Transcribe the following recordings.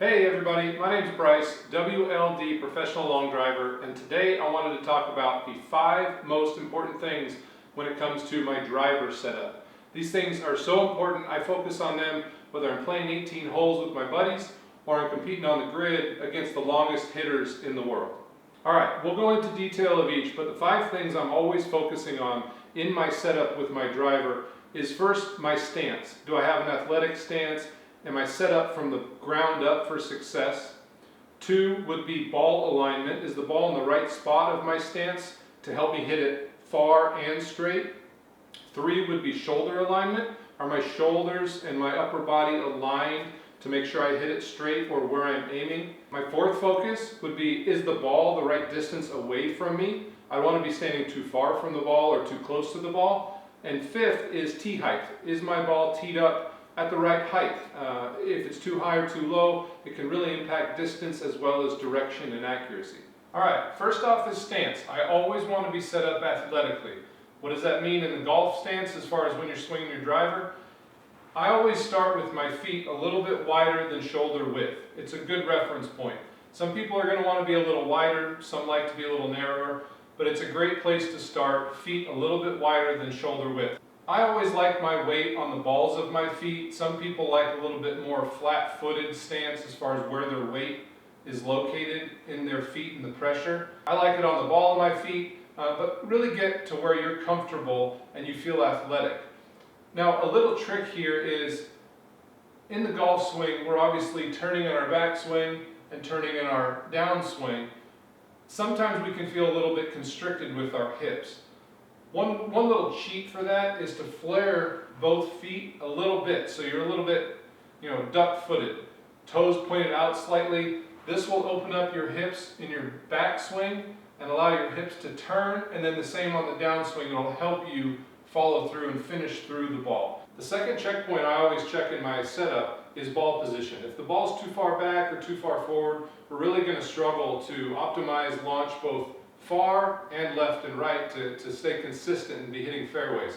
Hey everybody, my name is Bryce, WLD Professional Long Driver, and today I wanted to talk about the 5 most important things when it comes to my driver setup. These things are so important, I focus on them whether I'm playing 18 holes with my buddies or I'm competing on the grid against the longest hitters in the world. Alright, we'll go into detail of each, but the 5 things I'm always focusing on in my setup with my driver is first my stance. Do I have an athletic stance? Am I set up from the ground up for success? 2 would be ball alignment. Is the ball in the right spot of my stance to help me hit it far and straight? 3 would be shoulder alignment. Are my shoulders and my upper body aligned to make sure I hit it straight or where I'm aiming? My 4th focus would be, is the ball the right distance away from me? I don't want to be standing too far from the ball or too close to the ball. And 5th is tee height. Is my ball teed up at the right height? If it's too high or too low, it can really impact distance as well as direction and accuracy. Alright, first off is stance. I always want to be set up athletically. What does that mean in the golf stance as far as when you're swinging your driver? I always start with my feet a little bit wider than shoulder width. It's a good reference point. Some people are going to want to be a little wider, some like to be a little narrower, but it's a great place to start, feet a little bit wider than shoulder width. I always like my weight on the balls of my feet. Some people like a little bit more flat-footed stance as far as where their weight is located in their feet and the pressure. I like it on the ball of my feet, but really get to where you're comfortable and you feel athletic. Now, a little trick here is, in the golf swing, we're obviously turning in our backswing and turning in our downswing. Sometimes we can feel a little bit constricted with our hips. One little cheat for that is to flare both feet a little bit, so you're a little bit, duck-footed. Toes pointed out slightly. This will open up your hips in your backswing and allow your hips to turn, and then the same on the downswing. It'll help you follow through and finish through the ball. The second checkpoint I always check in my setup is ball position. If the ball's too far back or too far forward, we're really going to struggle to optimize launch both far and left and right to stay consistent and be hitting fairways.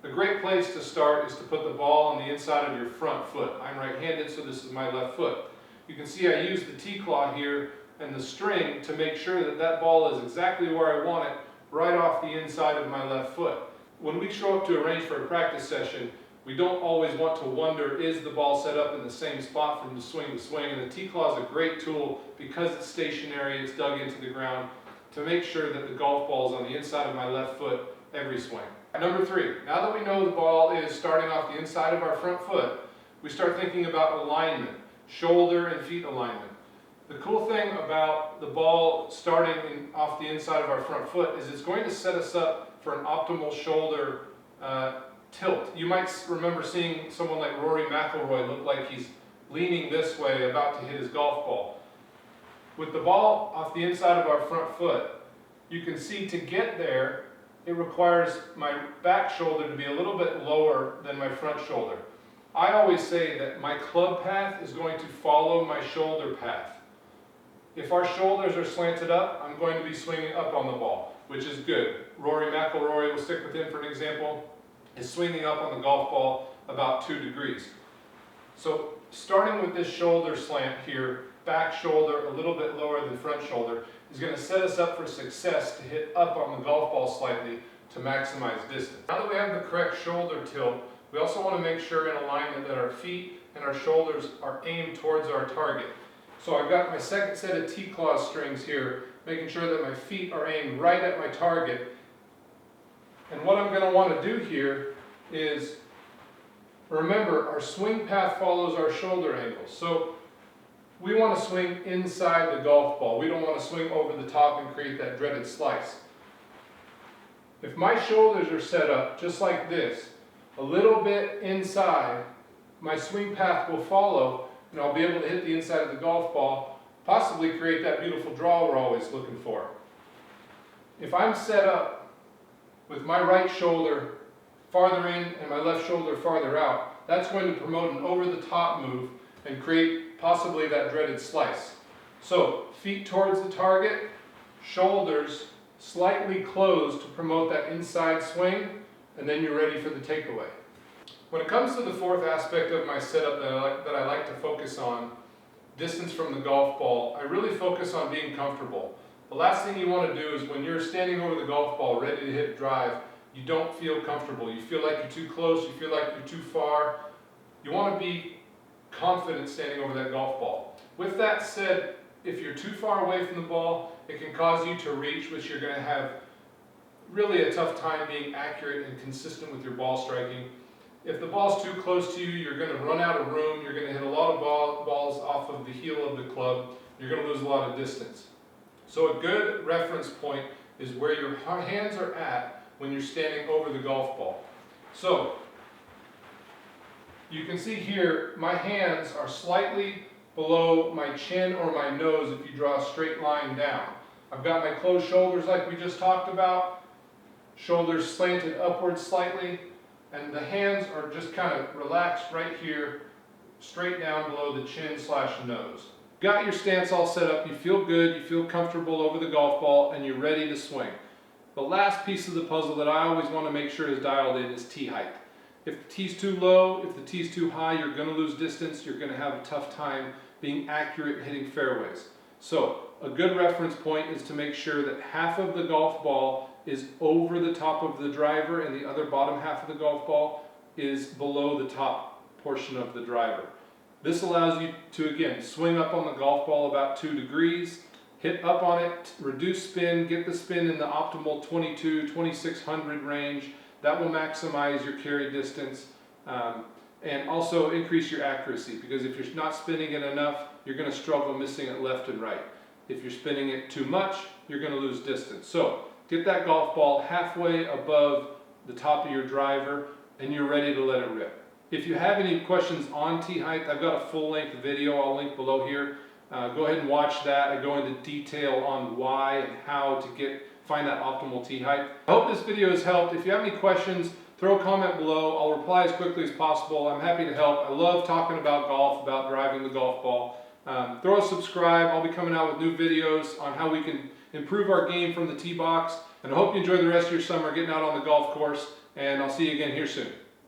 A great place to start is to put the ball on the inside of your front foot. I'm right-handed, so this is my left foot. You can see I use the T-claw here and the string to make sure that that ball is exactly where I want it, right off the inside of my left foot. When we show up to a range for a practice session, we don't always want to wonder, is the ball set up in the same spot from the swing to swing? And the T-claw is a great tool because it's stationary, it's dug into the ground, to make sure that the golf ball is on the inside of my left foot every swing. Number 3, now that we know the ball is starting off the inside of our front foot, we start thinking about alignment, shoulder and feet alignment. The cool thing about the ball starting off the inside of our front foot is it's going to set us up for an optimal shoulder tilt. You might remember seeing someone like Rory McIlroy look like he's leaning this way about to hit his golf ball. With the ball off the inside of our front foot, you can see to get there, it requires my back shoulder to be a little bit lower than my front shoulder. I always say that my club path is going to follow my shoulder path. If our shoulders are slanted up, I'm going to be swinging up on the ball, which is good. Rory McIlroy, we'll stick with him for an example, is swinging up on the golf ball about 2 degrees. So starting with this shoulder slant here, back shoulder a little bit lower than front shoulder, is going to set us up for success to hit up on the golf ball slightly to maximize distance. Now that we have the correct shoulder tilt, we also want to make sure in alignment that our feet and our shoulders are aimed towards our target. So I've got my second set of T-claw strings here, making sure that my feet are aimed right at my target. And what I'm going to want to do here is, remember, our swing path follows our shoulder angle. So we want to swing inside the golf ball. We don't want to swing over the top and create that dreaded slice. If my shoulders are set up just like this, a little bit inside, my swing path will follow, and I'll be able to hit the inside of the golf ball, possibly create that beautiful draw we're always looking for. If I'm set up with my right shoulder farther in and my left shoulder farther out, that's going to promote an over-the-top move and create possibly that dreaded slice. So, feet towards the target, shoulders slightly closed to promote that inside swing, and then you're ready for the takeaway. When it comes to the 4th aspect of my setup that I like to focus on, distance from the golf ball, I really focus on being comfortable. The last thing you want to do is when you're standing over the golf ball ready to hit drive, you don't feel comfortable. You feel like you're too close, you feel like you're too far. You want to be confident standing over that golf ball. With that said, if you're too far away from the ball, it can cause you to reach, which you're going to have really a tough time being accurate and consistent with your ball striking. If the ball's too close to you, you're going to run out of room, you're going to hit a lot of balls off of the heel of the club, you're going to lose a lot of distance. So a good reference point is where your hands are at when you're standing over the golf ball. So you can see here, my hands are slightly below my chin or my nose if you draw a straight line down. I've got my closed shoulders like we just talked about, shoulders slanted upwards slightly, and the hands are just kind of relaxed right here, straight down below the chin/nose. Got your stance all set up, you feel good, you feel comfortable over the golf ball, and you're ready to swing. The last piece of the puzzle that I always want to make sure is dialed in is tee height. If the tee's too low, if the tee's too high, you're going to lose distance, you're going to have a tough time being accurate and hitting fairways. So a good reference point is to make sure that half of the golf ball is over the top of the driver and the other bottom half of the golf ball is below the top portion of the driver. This allows you to, again, swing up on the golf ball about 2 degrees, hit up on it, reduce spin, get the spin in the optimal 2600 range. That will maximize your carry distance and also increase your accuracy, because if you're not spinning it enough, you're going to struggle missing it left and right. If you're spinning it too much, you're going to lose distance. So get that golf ball halfway above the top of your driver and you're ready to let it rip. If you have any questions on tee height, I've got a full-length video I'll link below here. Go ahead and watch that. I go into detail on why and how to find that optimal tee height. I hope this video has helped. If you have any questions, throw a comment below. I'll reply as quickly as possible. I'm happy to help. I love talking about golf, about driving the golf ball. Throw a subscribe. I'll be coming out with new videos on how we can improve our game from the tee box. And I hope you enjoy the rest of your summer getting out on the golf course. And I'll see you again here soon.